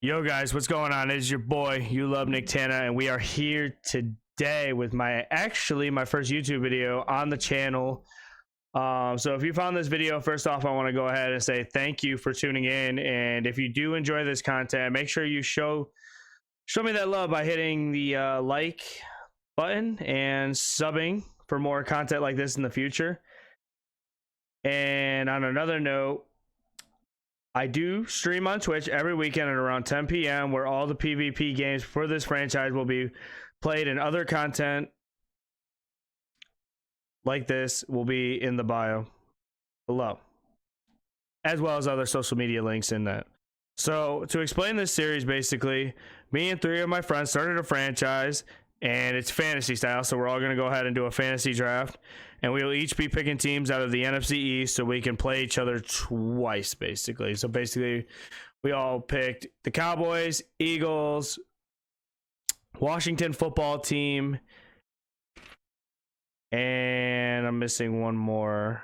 Yo guys, what's going on? It's your boy, You Love Nick Tana, and we are here today with my first YouTube video on the channel. So if you found this video, first off, I want to go ahead and say thank you for tuning in. And if you do enjoy this content, make sure you show me that love by hitting the like button and subbing for more content like this in the future. And on another note, I do stream on Twitch every weekend at around 10 p.m. where all the PvP games for this franchise will be played, and other content like this will be in the bio below, as well as other social media links in that. So to explain this series, basically, me and 3 of my friends started a franchise, and it's fantasy style, so we're all going to go ahead and do a fantasy draft, and we will each be picking teams out of the NFC East so we can play each other twice, basically. So basically, we all picked the Cowboys, Eagles, Washington football team, and I'm missing one more.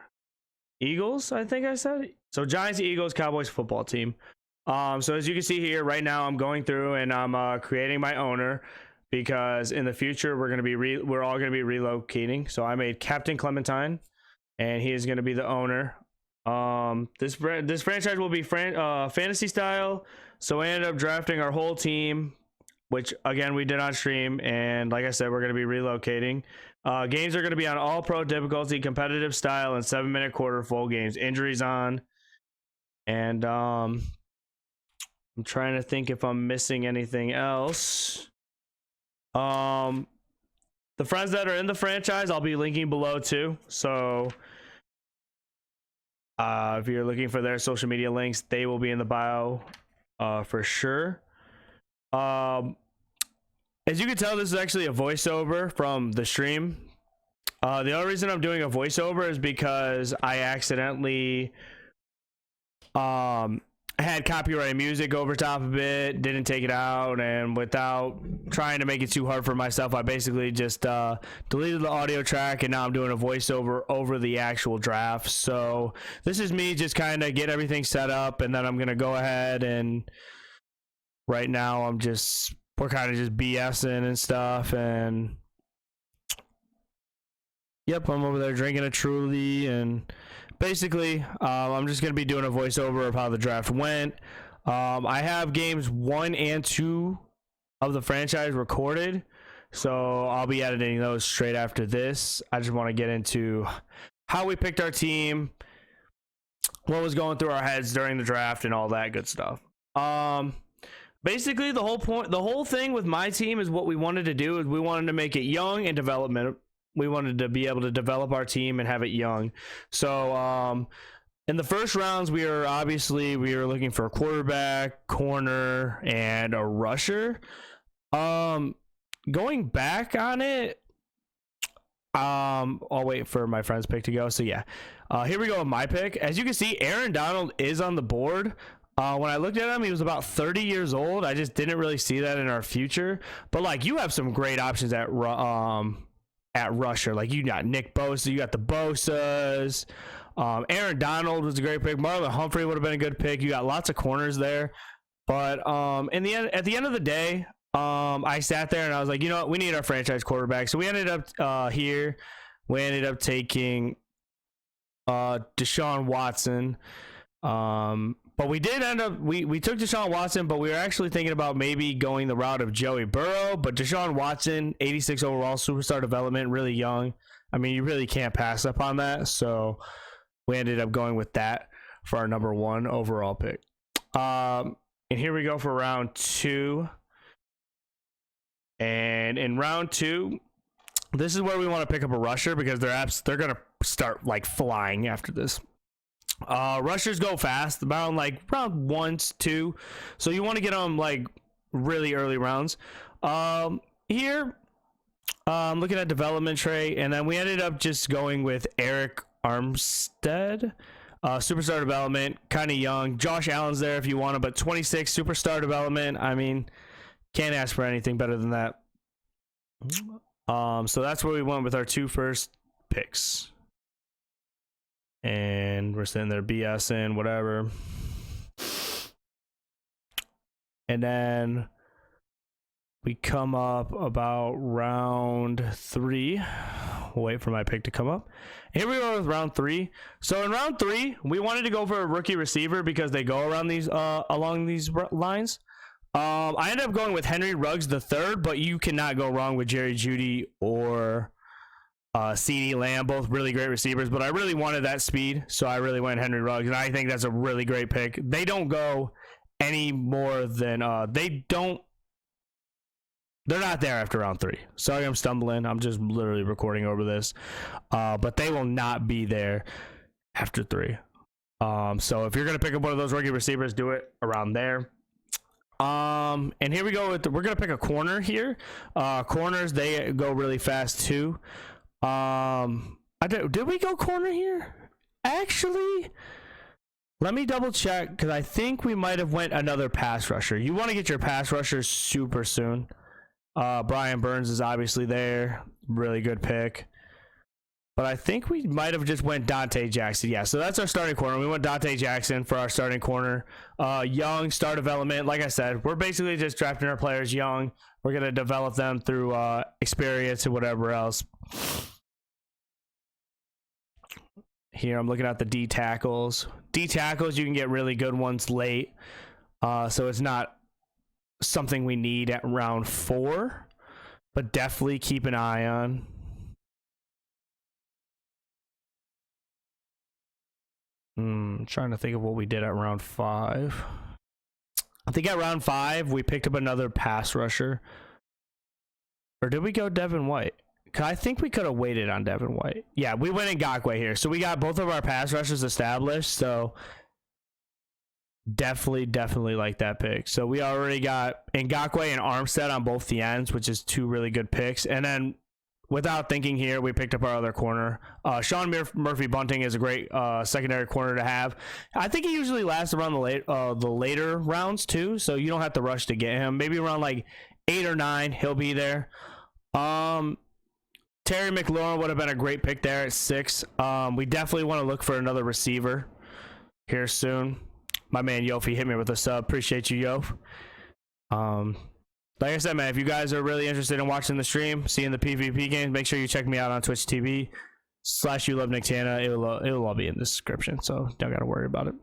Eagles, I think I said. So Giants, Eagles, Cowboys football team. So as you can see here, right now I'm going through and I'm creating my owner, because in the future we're all gonna be relocating. So I made Captain Clementine, and he is gonna be the owner. This franchise will be fantasy style. So I ended up drafting our whole team, which again we did on stream, and like I said, we're gonna be relocating. Games are gonna be on all pro difficulty, competitive style, and 7-minute quarter full games. Injuries on, and I'm trying to think if I'm missing anything else. The friends that are in the franchise, I'll be linking below too. So if you're looking for their social media links, they will be in the bio for sure. As you can tell, this is actually a voiceover from the stream. The only reason I'm doing a voiceover is because I accidentally had copyrighted music over top of it, didn't take it out, and without trying to make it too hard for myself, I basically just deleted the audio track, and now I'm doing a voiceover over the actual draft. So this is me just kind of get everything set up, and then I'm gonna go ahead, and right now we're kind of just BSing and stuff, and yep, I'm over there drinking a Truly, and basically, I'm just going to be doing a voiceover of how the draft went. I have games 1 and 2 of the franchise recorded, so I'll be editing those straight after this. I just want to get into how we picked our team, what was going through our heads during the draft, and all that good stuff. Basically, the whole thing with my team is what we wanted to do is we wanted to make it young and development. We wanted to be able to develop our team and have it young. So in the first rounds, we were looking for a quarterback, corner, and a rusher. Going back on it, I'll wait for my friend's pick to go. So yeah, here we go with my pick. As you can see, Aaron Donald is on the board. When I looked at him, he was about 30 years old. I just didn't really see that in our future. But like, you have some great options at rusher. Like, you got Nick Bosa, you got the Bosas. Aaron Donald was a great pick. Marlon Humphrey would have been a good pick. You got lots of corners there. But at the end of the day, I sat there and I was like, you know what, we need our franchise quarterback. So we ended up here. We ended up taking Deshaun Watson. But we did end up, we took Deshaun Watson, but we were actually thinking about maybe going the route of Joey Burrow. But Deshaun Watson, 86 overall, superstar development, really young. I mean, you really can't pass up on that. So we ended up going with that for our number 1 overall pick. And here we go for round 2. And in round 2, this is where we want to pick up a rusher, because they're going to start like flying after this. Rushers go fast, about like round 1, 2, so you want to get them like really early rounds. Here, looking at development trait, and then we ended up just going with Eric Armstead, superstar development, kind of young. Josh Allen's there if you want him, but 26 superstar development. I mean, can't ask for anything better than that. So that's where we went with our 2 first picks. And we're sitting there BSing, whatever. And then we come up about round 3. We'll wait for my pick to come up. Here we go with round 3. So in round 3, we wanted to go for a rookie receiver because they go around these along these lines. I ended up going with Henry Ruggs the third, but you cannot go wrong with Jerry Jeudy or CeeDee Lamb, both really great receivers. But I really wanted that speed, so I really went Henry Ruggs, and I think that's a really great pick. They don't go any more than they're not there after round 3. Sorry, I'm stumbling. I'm just literally recording over this. But they will not be there after 3. So if you're going to pick up one of those rookie receivers, do it around there. And here we go we're going to pick a corner here. Corners, they go really fast too. Did we go corner here? Actually, let me double check because I think we might have went another pass rusher. You want to get your pass rushers super soon. Brian Burns is obviously there. Really good pick. But I think we might have just went Dante Jackson. Yeah, so that's our starting corner. We went Dante Jackson for our starting corner. Young, star development. Like I said, we're basically just drafting our players young. We're going to develop them through experience and whatever else. Here, I'm looking at the D tackles. D tackles, you can get really good ones late. So it's not something we need at round 4, but definitely keep an eye on. Trying to think of what we did at round 5. I think at round 5 we picked up another pass rusher. Or did we go Devin White? I think we could have waited on Devin White. Yeah, we went Ngakoue here. So we got both of our pass rushers established. So definitely like that pick. So we already got Ngakoue and Armstead on both the ends, which is 2 really good picks. And then without thinking here, we picked up our other corner. Sean Murphy Bunting is a great secondary corner to have. I think he usually lasts around the later rounds too, so you don't have to rush to get him. Maybe around like 8 or 9, he'll be there. Terry McLaurin would have been a great pick there at 6. We definitely want to look for another receiver here soon. My man Yofi hit me with a sub. Appreciate you, Yof. Like I said, man, if you guys are really interested in watching the stream, seeing the PvP games, make sure you check me out on Twitch TV /YouLoveNickTana. It'll all be in the description, so don't gotta worry about it.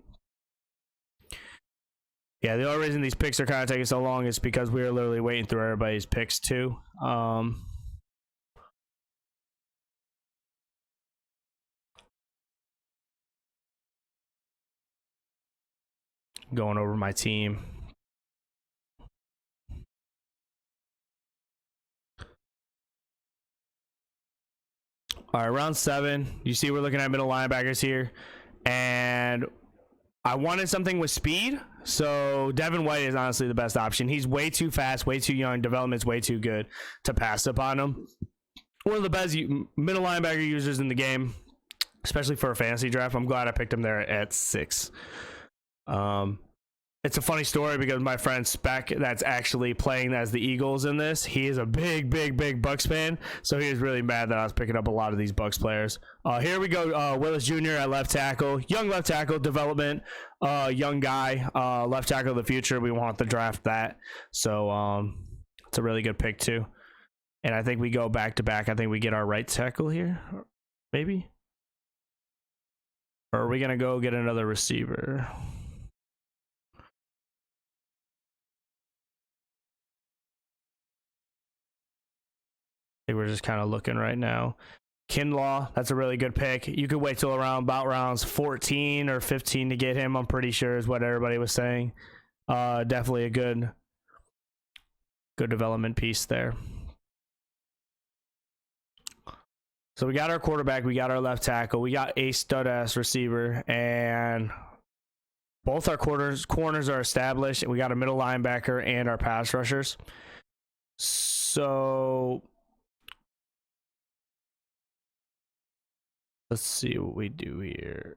Yeah, the only reason these picks are kind of taking so long is because we were literally waiting through everybody's picks too. Going over my team. All right, round 7. You see we're looking at middle linebackers here. And I wanted something with speed. So Devin White is honestly the best option. He's way too fast, way too young. Development's way too good to pass upon him. One of the best middle linebacker users in the game, especially for a fantasy draft. I'm glad I picked him there at 6. It's a funny story because my friend Spec, that's actually playing as the Eagles in this, he is a big Bucks fan, so he was really mad that I was picking up a lot of these Bucks players. Here we go, Willis Jr. at left tackle, young left tackle development, young guy, left tackle of the future. We want to draft that, so it's a really good pick too. And I think we go back to back. I think we get our right tackle here, maybe, or are we gonna go get another receiver? We're just kind of looking right now. Kinlaw, that's a really good pick. You could wait till about rounds 14 or 15 to get him, I'm pretty sure is what everybody was saying. Definitely a good development piece there. So we got our quarterback, we got our left tackle, we got a stud-ass receiver, and both our corners are established, and we got a middle linebacker and our pass rushers. So let's see what we do here.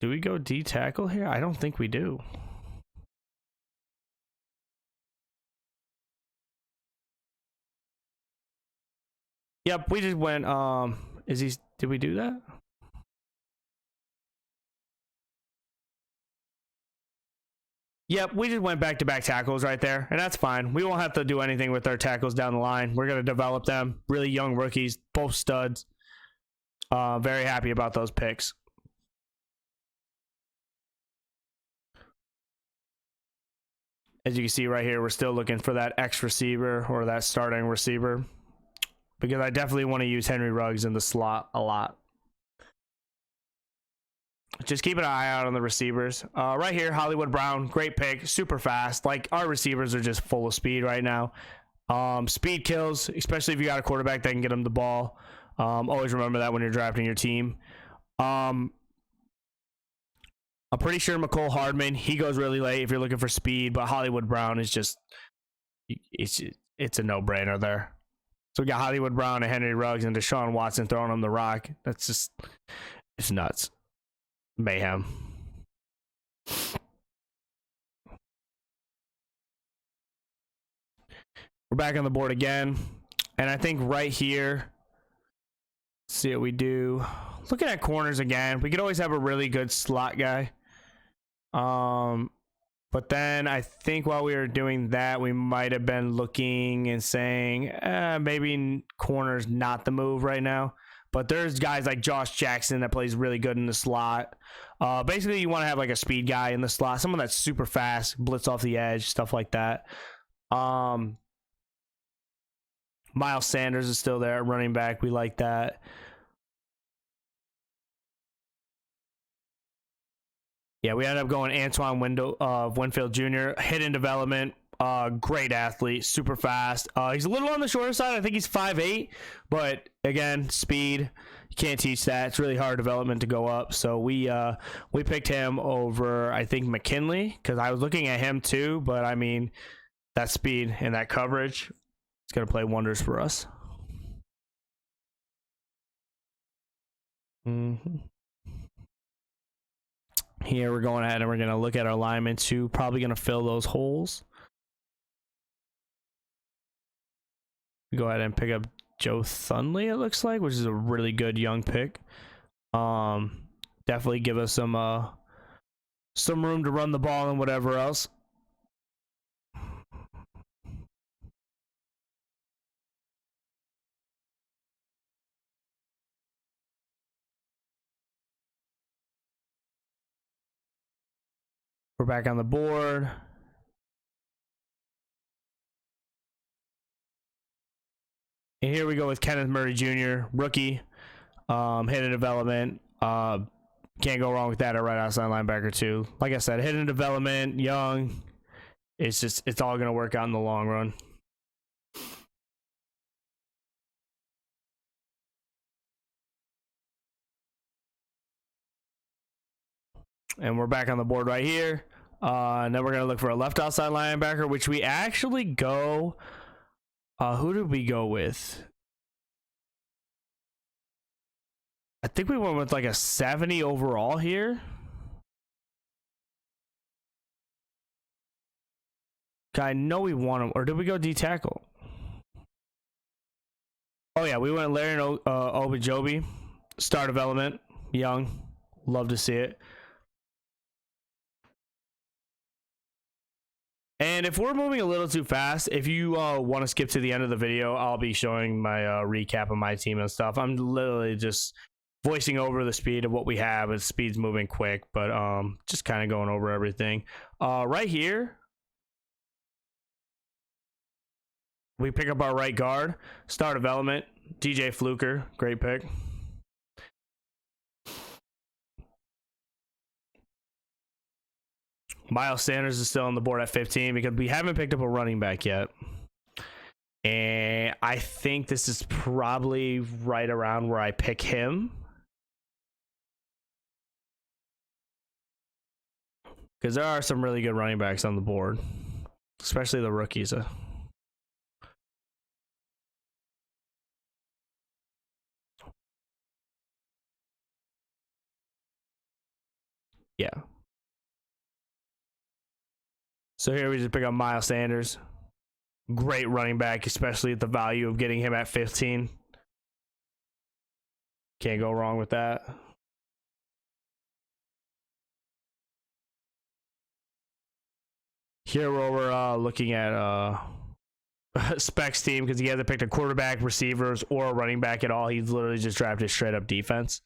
Do we go D tackle here? I don't think we do. Yep, we just went did we do that? Yep, we just went back-to-back tackles right there, and that's fine. We won't have to do anything with our tackles down the line. We're going to develop them. Really young rookies, both studs. Very happy about those picks. As you can see right here, we're still looking for that X receiver or that starting receiver, because I definitely want to use Henry Ruggs in the slot a lot. Just keep an eye out on the receivers. Right here, Hollywood Brown, great pick, super fast. Like, our receivers are just full of speed right now. Speed kills, especially if you got a quarterback that can get them the ball. Always remember that when you're drafting your team. I'm pretty sure McCole Hardman, he goes really late if you're looking for speed, but Hollywood Brown is just, it's a no-brainer there. So we got Hollywood Brown and Henry Ruggs and Deshaun Watson throwing him the rock. That's just, it's nuts. Mayhem. We're back on the board again, and I think right here, let's see what we do. Looking at corners again, we could always have a really good slot guy. But then I think while we were doing that, we might have been looking and saying, maybe corner's not the move right now. But there's guys like Josh Jackson that plays really good in the slot. Basically, you want to have like a speed guy in the slot, someone that's super fast, blitz off the edge, stuff like that. Miles Sanders is still there, running back. We like that. Yeah, we ended up going Antoine Winfield Jr., hidden development, great athlete, super fast. He's a little on the shorter side. I think he's 5'8", but again, speed, you can't teach that. It's really hard development to go up. So we picked him over, I think, McKinley, because I was looking at him too, but I mean, that speed and that coverage, it's going to play wonders for us. Here we're going ahead and we're going to look at our linemen too. Probably going to fill those holes. We go ahead and pick up Joe Thunley, it looks like, which is a really good young pick. Definitely give us some room to run the ball and whatever else. We're back on the board. And here we go with Kenneth Murray Jr., rookie, hidden development. Can't go wrong with that at right outside linebacker too. Like I said, hidden development, young. It's all going to work out in the long run. And we're back on the board right here. And then we're going to look for a left outside linebacker, which we actually go. Who did we go with? I think we went with like a 70 overall here. I know we want him. Or did we go D tackle? Oh, yeah. We went Larry Obajobi. Star development. Young. Love to see it. And if we're moving a little too fast, if you want to skip to the end of the video, I'll be showing my recap of my team and stuff. I'm literally just voicing over the speed of what we have. And speed's moving quick, but just kind of going over everything. Right here, we pick up our right guard. Star development, DJ Fluker. Great pick. Miles Sanders is still on the board at 15 because we haven't picked up a running back yet. And I think this is probably right around where I pick him. Because there are some really good running backs on the board, especially the rookies. Yeah. So here we just pick up Miles Sanders. Great running back, especially at the value of getting him at 15. Can't go wrong with that. Here where we're looking at Specs team, because he hasn't picked a quarterback, receivers, or a running back at all. He's literally just drafted straight up defense,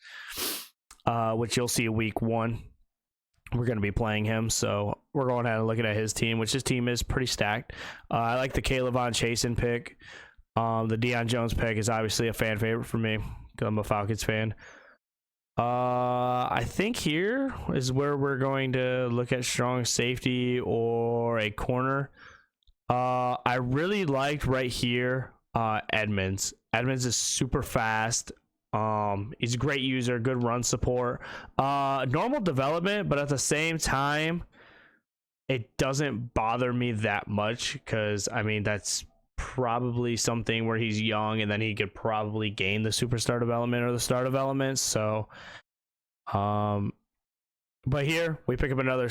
which you'll see week 1. We're going to be playing him, so we're going ahead and looking at his team, which his team is pretty stacked. I like the Kayvon Chasen pick. The Deion Jones pick is obviously a fan favorite for me because I'm a Falcons fan. I think here is where we're going to look at strong safety or a corner. I really liked right here Edmonds. Edmonds is super fast. He's a great user, good run support, normal development, but at the same time, it doesn't bother me that much because I mean that's probably something where he's young and then he could probably gain the superstar development or the star development. So, but here we pick up another.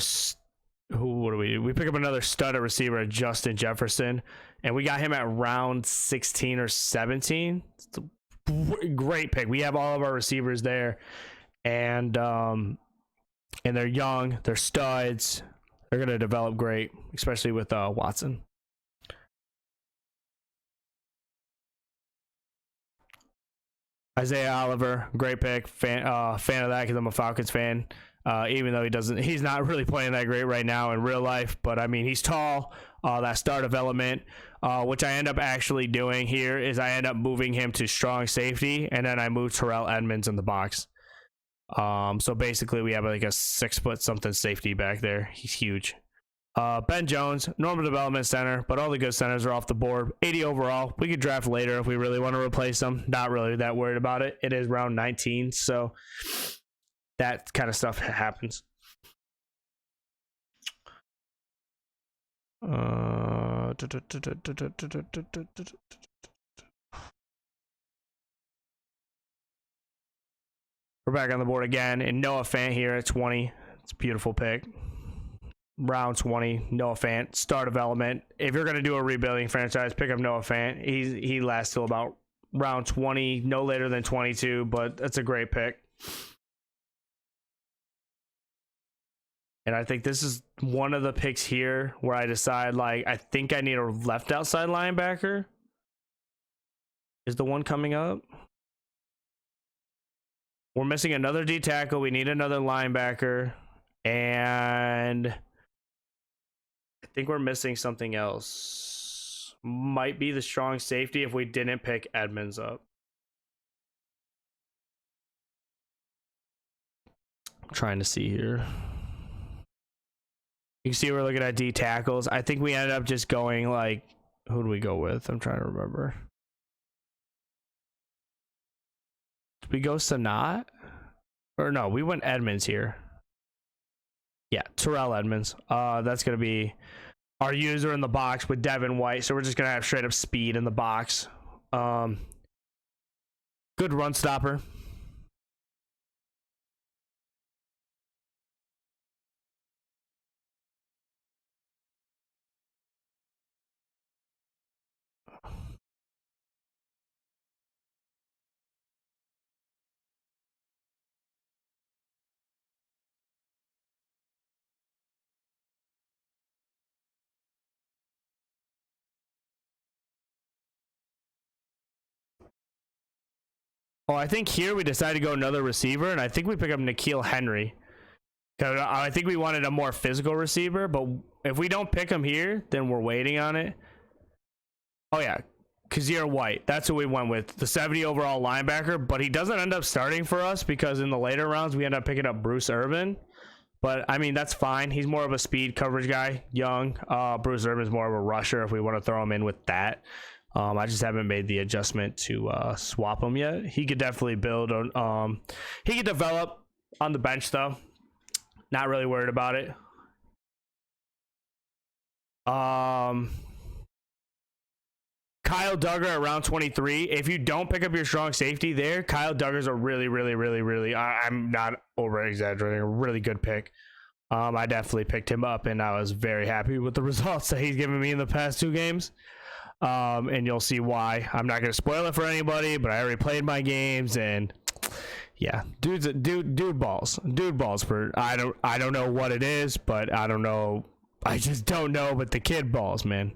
What do we do? We pick up another stud at receiver, Justin Jefferson, and we got him at round 16 or 17. It's a great pick. We have all of our receivers there, and they're young, they're studs, they're gonna develop great, especially with Watson. Isaiah Oliver, great pick. Fan of that because I'm a Falcons fan. Even though he's not really playing that great right now in real life, but I mean he's tall. That star development, which I end up actually doing here is I end up moving him to strong safety, and then I move Terrell Edmonds in the box. So basically we have like a 6 foot something safety back there. He's huge. Ben Jones, normal development center, but all the good centers are off the board. 80 overall. We could draft later if we really want to replace them. Not really that worried about it. It is round 19, so that kind of stuff happens. We're back on the board again, and Noah Fant here at 20. It's a beautiful pick. Round 20, Noah Fant, star development. If you're going to do a rebuilding franchise, pick up Noah Fant. He lasts till about round 20, no later than 22, but that's a great pick. And I think this is one of the picks here where I decide, like, I think I need a left outside linebacker. Is the one coming up? We're missing another D tackle. We need another linebacker. And I think we're missing something else. Might be the strong safety if we didn't pick Edmonds up. I'm trying to see here. You can see we're looking at D tackles. I think we ended up just going like, who do we go with? I'm trying to remember. Did we go Sanat? Or no, we went Edmonds here. Yeah, Terrell Edmonds. That's going to be our user in the box with Devin White. So we're just going to have straight up speed in the box. Good run stopper. Oh, I think here we decided to go another receiver, and I think we pick up N'Keal Henry. I think we wanted a more physical receiver, but if we don't pick him here, then we're waiting on it. Oh, yeah. Kazir White. That's who we went with. The 70 overall linebacker, but he doesn't end up starting for us because in the later rounds, we end up picking up Bruce Irvin. But, I mean, that's fine. He's more of a speed coverage guy, young. Bruce Irvin is more of a rusher if we want to throw him in with that. I just haven't made the adjustment to swap him yet. He could definitely build on. He could develop on the bench though. Not really worried about it. Kyle Duggar at round 23. If you don't pick up your strong safety there, Kyle Duggar's a really. I'm not over exaggerating. A really good pick. I definitely picked him up, and I was very happy with the results that he's given me in the past 2 games. And you'll see why. I'm not gonna spoil it for anybody, but I already played my games, and yeah, dude balls for I don't know what it is, but I don't know I just don't know, but the kid balls, man.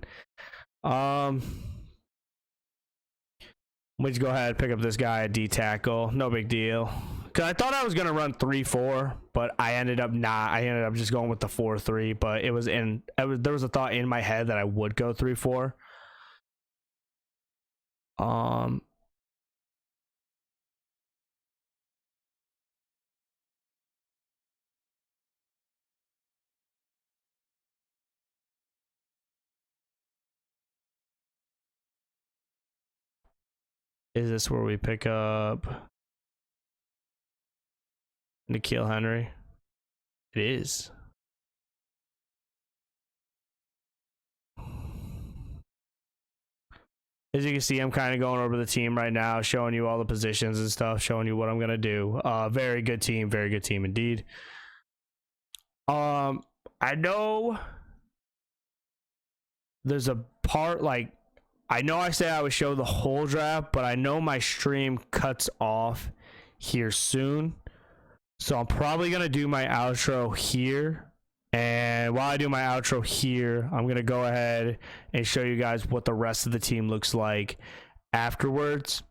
We just go ahead and pick up this guy at D tackle. No big deal. Cause I thought I was gonna run 3-4, but I ended up not. I ended up just going with the 4-3. But there was a thought in my head that I would go 3-4. Is this where we pick up N'Keal Henry? It is. As you can see, I'm kind of going over the team right now, showing you all the positions and stuff, showing you what I'm going to do. Very good team indeed. I know there's a part, like, I know I said I would show the whole draft, but I know my stream cuts off here soon. So I'm probably going to do my outro here. And while I do my outro here, I'm going to go ahead and show you guys what the rest of the team looks like afterwards.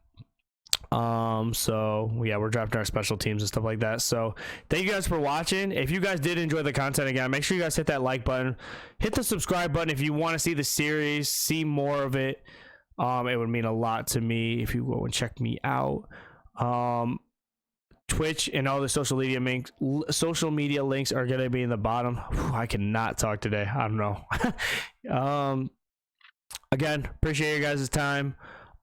So yeah, we're drafting our special teams and stuff like that. So thank you guys for watching. If you guys did enjoy the content, again, make sure you guys hit that like button, hit the subscribe button if you want to see the series, see more of it. It would mean a lot to me if you go and check me out. Twitch and all the social media links are going to be in the bottom. Whew, I cannot talk today. I don't know. Again, appreciate you guys' time.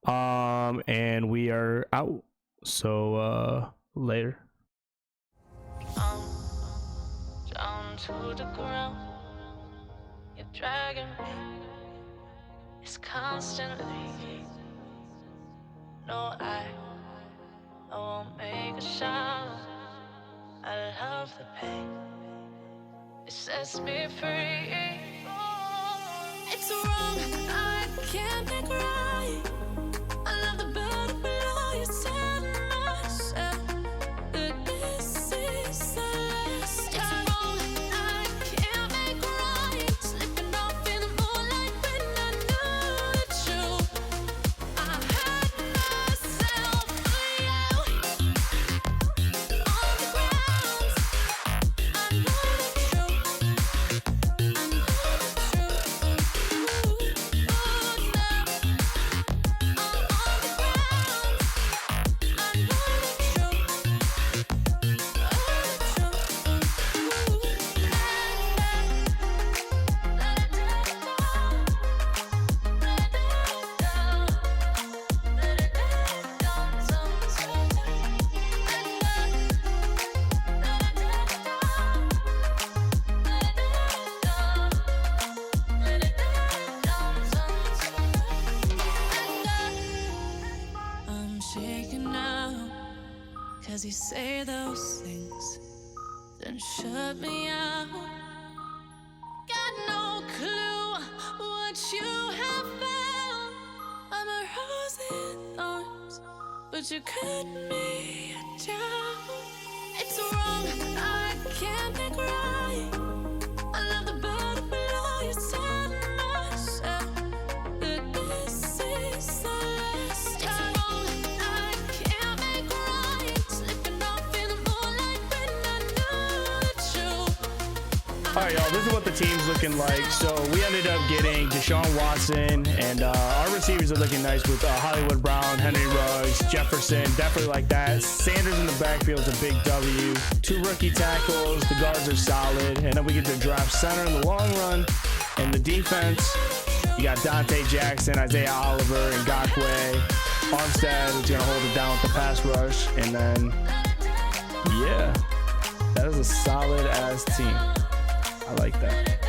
And we are out. So later. Down to the ground. You're dragging me. It's constantly. No, I won't make a sound. I love the pain. It sets me free. It's wrong. I can't make right. I love the bird below you. Telling myself that this is the last time. It's wrong. I can't make right. Slipping off in the moonlight when I knew the truth. I hurt myself for you. On the ground, I know the truth. I know the truth. Oh, now. I'm shaking now, 'cause you say those things, then shut me out. Got no clue what you have found. I'm a rose in thorns, but you cut me down. It's wrong, I can't make right. I love the bird below you. Telling myself that this is the last time. It's wrong, I can't make right. Slipping off in the moonlight when I knew the truth. Alright, y'all, this is what the team's looking like. So we ended up getting Deshaun Watson, and our receivers are looking nice with Hollywood Brown, Henry Ruggs, Jefferson, definitely like that. Sanders in the backfield is a big W. 2 rookie tackles, the guards are solid, and then we get to draft center in the long run. And the defense, you got Dante Jackson, Isaiah Oliver, and Ngakwe. Armstead is going to hold it down with the pass rush. And then, yeah, that is a solid ass team. I like that.